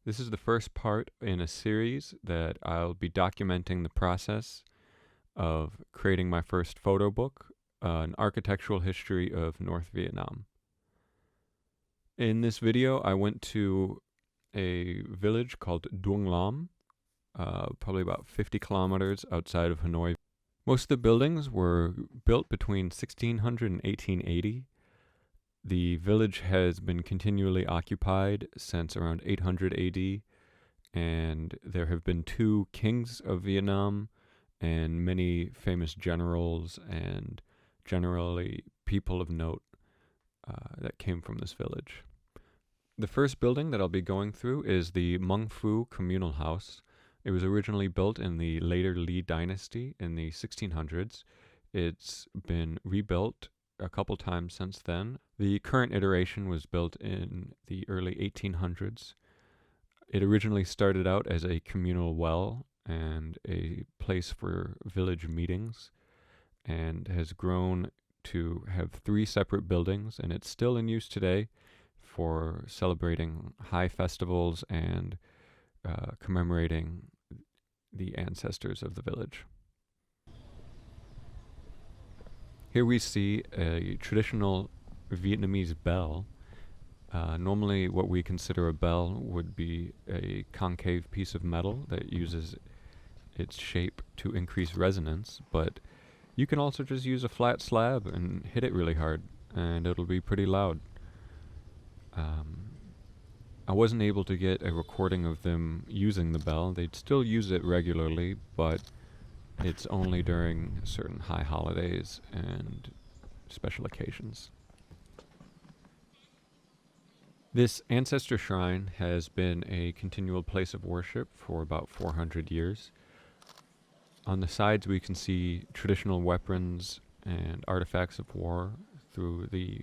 This is the first part in a series that I'll be documenting the process of creating my first photo book, an architectural history of North Vietnam. In this video, I went to a village called Duong Lam, probably about 50 kilometers outside of Hanoi. Most of the buildings were built between 1600 and 1880. The village has been continually occupied since around 800 AD, and there have been 2 kings of Vietnam and many famous generals and generally people of note that came from this village. The first building that I'll be going through is the Mung Phu communal house. It was originally built in the later Lý dynasty in the 1600s. It's been rebuilt a couple times since then. The current iteration was built in the early 1800s. It originally started out as a communal well and a place for village meetings, and has grown to have 3 separate buildings, and it's still in use today for celebrating high festivals and commemorating the ancestors of the village. Here we see a traditional Vietnamese bell. Normally what we consider a bell would be a concave piece of metal that uses its shape to increase resonance, but you can also just use a flat slab and hit it really hard and it'll be pretty loud. I wasn't able to get a recording of them using the bell. They'd still use it regularly, but it's only during certain high holidays and special occasions. This ancestor shrine has been a continual place of worship for about 400 years. On the sides we can see traditional weapons and artifacts of war through the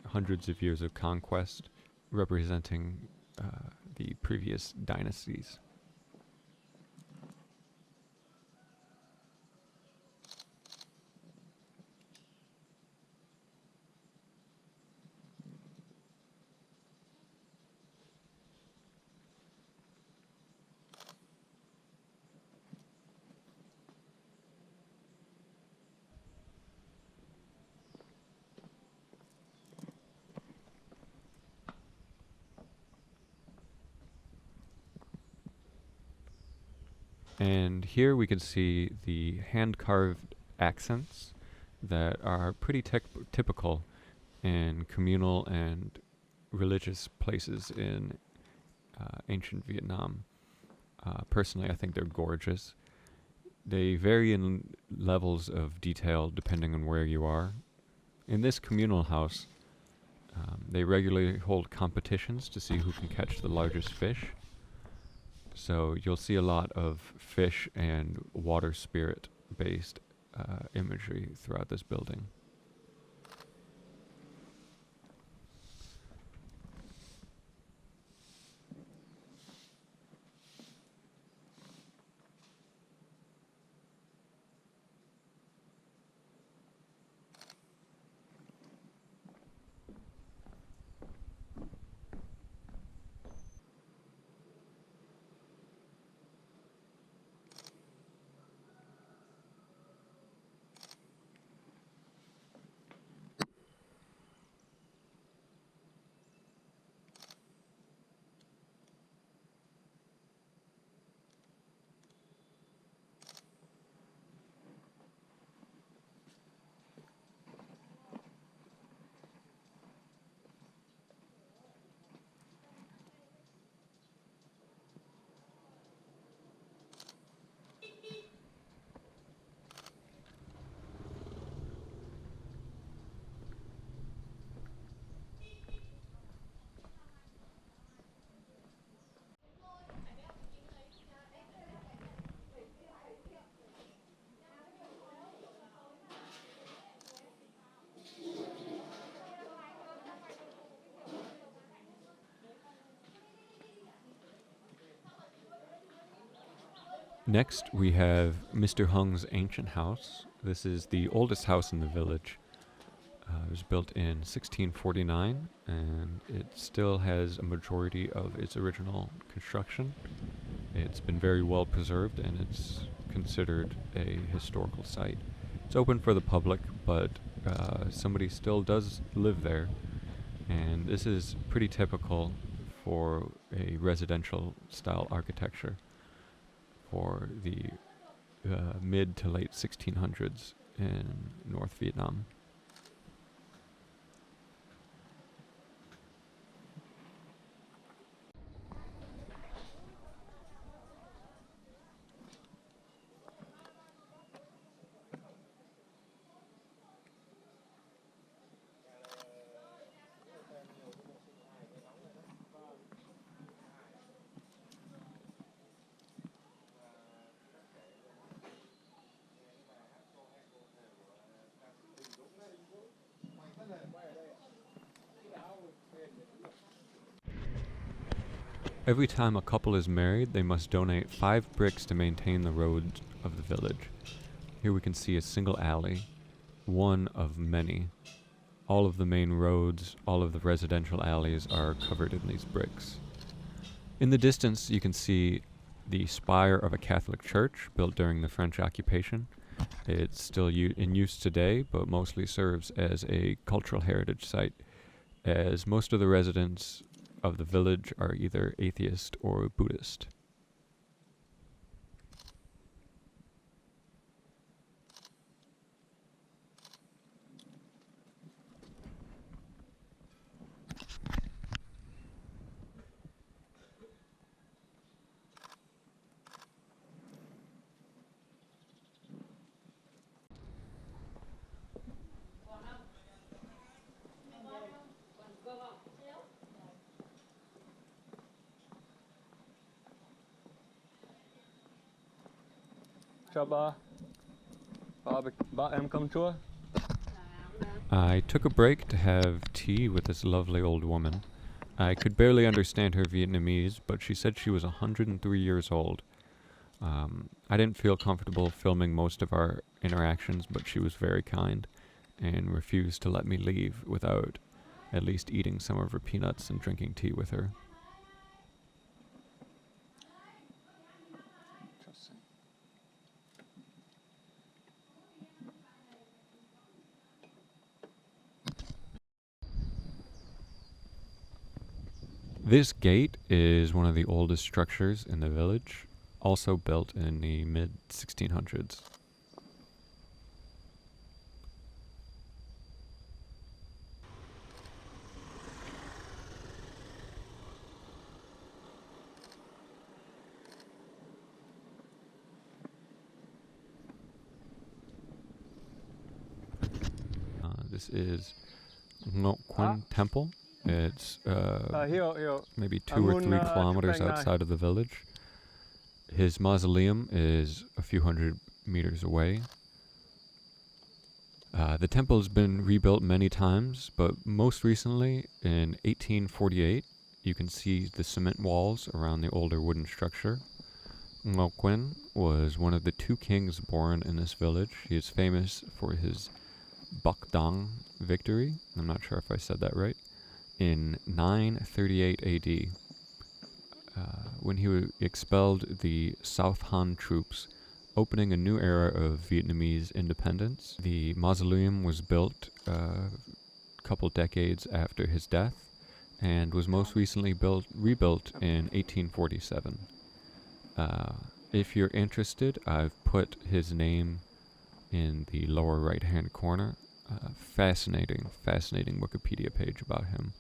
hundreds of years of conquest, representing the previous dynasties. And here we can see the hand-carved accents that are pretty typical in communal and religious places in ancient Vietnam. Personally, I think they're gorgeous. They vary in levels of detail depending on where you are. In this communal house, they regularly hold competitions to see who can catch the largest fish. So you'll see a lot of fish and water spirit based imagery throughout this building. Next, we have Mr. Hung's ancient house. This is the oldest house in the village. It was built in 1649, and it still has a majority of its original construction. It's been very well preserved, and it's considered a historical site. It's open for the public, but somebody still does live there, and this is pretty typical for a residential style architecture for the mid to late 1600s in North Vietnam. Every time a couple is married, they must donate 5 bricks to maintain the roads of the village. Here we can see a single alley, one of many. All of the main roads, all of the residential alleys are covered in these bricks. In the distance, you can see the spire of a Catholic church built during the French occupation. It's still in use today, but mostly serves as a cultural heritage site, as most of the residents of the village are either atheist or Buddhist. Chào bà. Bà em cơm chua. I took a break to have tea with this lovely old woman. I could barely understand her Vietnamese, but she said she was 103 years old. I didn't feel comfortable filming most of our interactions, but she was very kind and refused to let me leave without at least eating some of her peanuts and drinking tea with her. This gate is one of the oldest structures in the village, also built in the mid-1600s. This is Ngo Quyen Temple. It's maybe 2 or 3 kilometers outside of the village. His mausoleum is a few hundred meters away. The temple has been rebuilt many times, but most recently in 1848, you can see the cement walls around the older wooden structure. Ngo Quyen was one of the 2 kings born in this village. He is famous for his Bok Dong victory. I'm not sure if I said that right. In 938 AD, when he expelled the South Han troops, opening a new era of Vietnamese independence. The mausoleum was built a couple decades after his death and was most recently rebuilt in 1847. If you're interested, I've put his name in the lower right-hand corner. Fascinating Wikipedia page about him.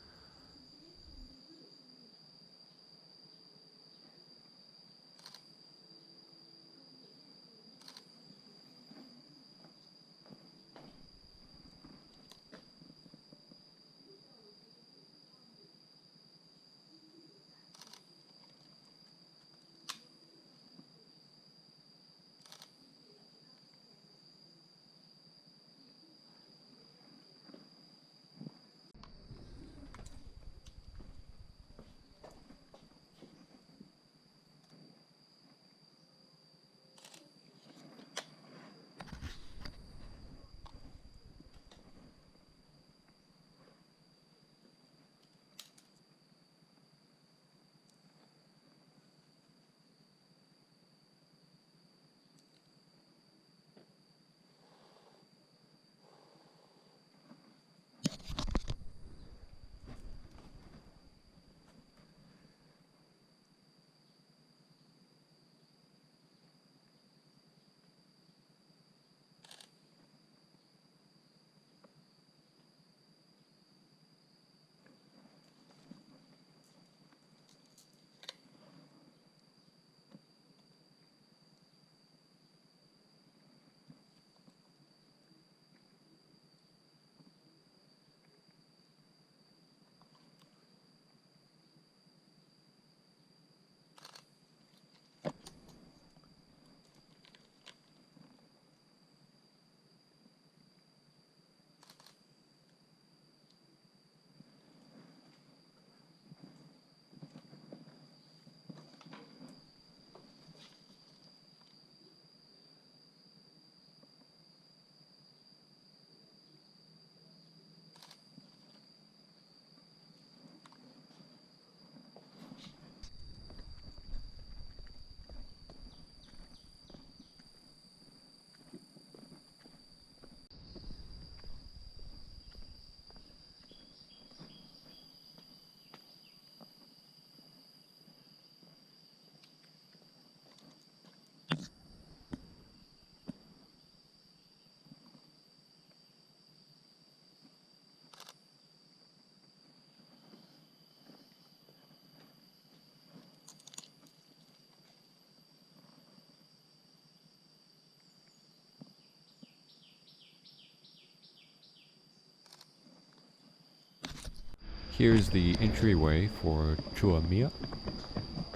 Here's the entryway for Chua Mia.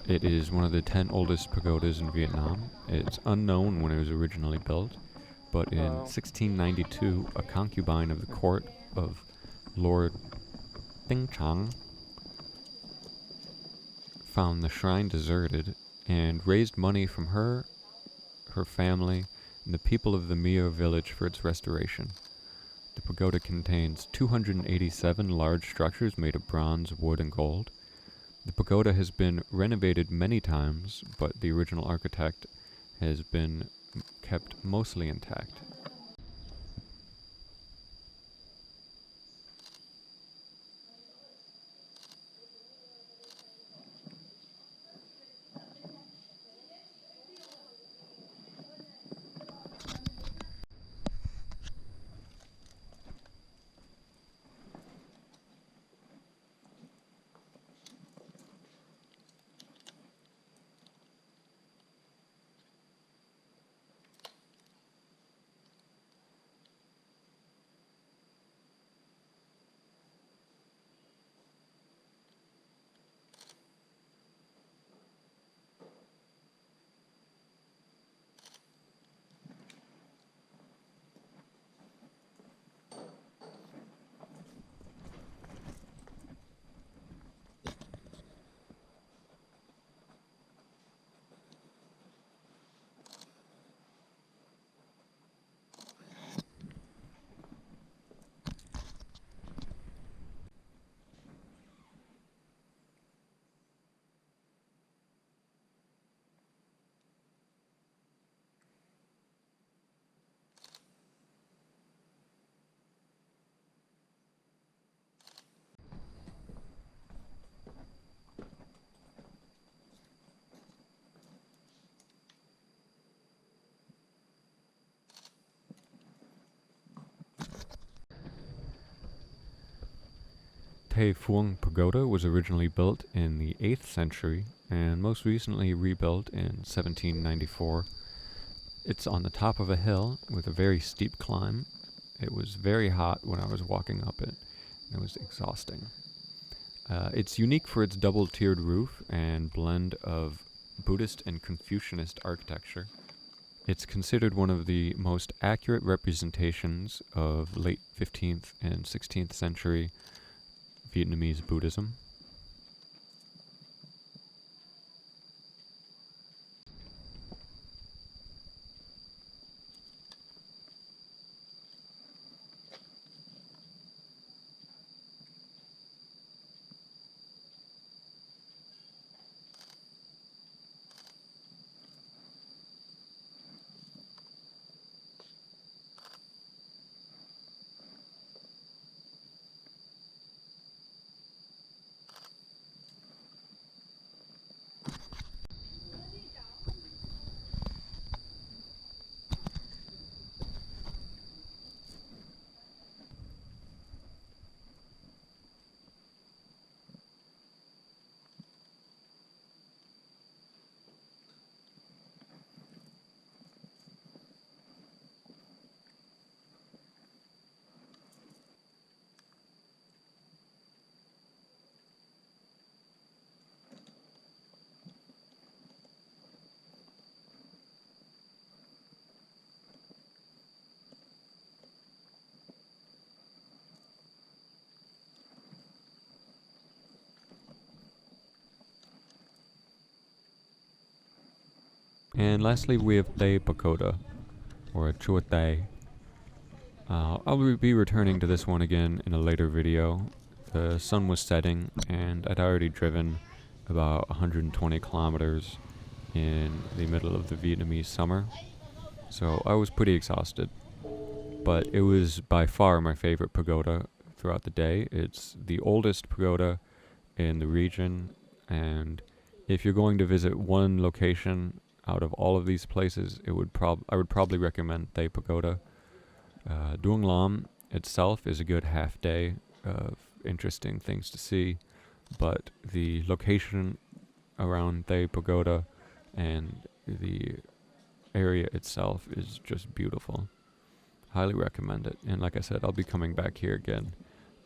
It is one of the 10 oldest pagodas in Vietnam. It's unknown when it was originally built, but in 1692, a concubine of the court of Lord Tinh Chang found the shrine deserted and raised money from her family, and the people of the Mia village for its restoration. The pagoda contains 287 large structures made of bronze, wood, and gold. The pagoda has been renovated many times, but the original architect has been kept mostly intact. Tay Phuong Pagoda was originally built in the 8th century and most recently rebuilt in 1794. It's on the top of a hill with a very steep climb. It was very hot when I was walking up it, and it was exhausting. It's unique for its double-tiered roof and blend of Buddhist and Confucianist architecture. It's considered one of the most accurate representations of late 15th and 16th century Vietnamese Buddhism. And lastly, we have Tay Pagoda, or Chua Tay. I'll be returning to this one again in a later video. The sun was setting, and I'd already driven about 120 kilometers in the middle of the Vietnamese summer, so I was pretty exhausted. But it was by far my favorite pagoda throughout the day. It's the oldest pagoda in the region, and if you're going to visit one location out of all of these places, I would probably recommend Tay Pagoda. Duong Lam itself is a good half day of interesting things to see, but the location around Tay Pagoda and the area itself is just beautiful. Highly recommend it. And like I said, I'll be coming back here again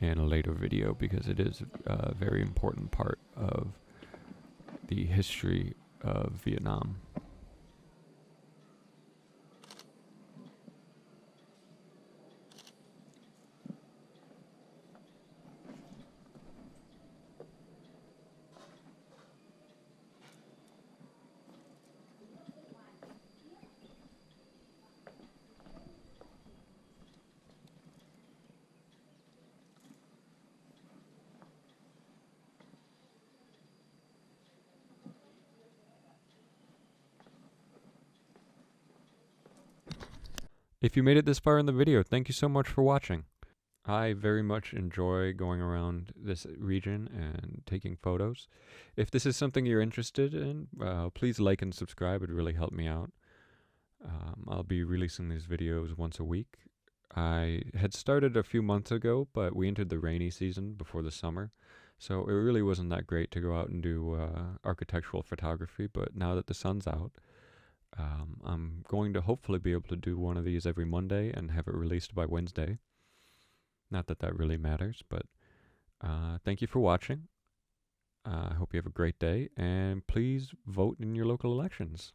in a later video because it is a very important part of the history of Vietnam. If you made it this far in the video, thank you so much for watching. I very much enjoy going around this region and taking photos. If this is something you're interested in, please like and subscribe. It really helped me out. I'll be releasing these videos once a week. I had started a few months ago, but we entered the rainy season before the summer, so it really wasn't that great to go out and do architectural photography. But now that the sun's out, I'm going to hopefully be able to do one of these every Monday and have it released by Wednesday. Not that that really matters, but thank you for watching. I hope you have a great day, and please vote in your local elections.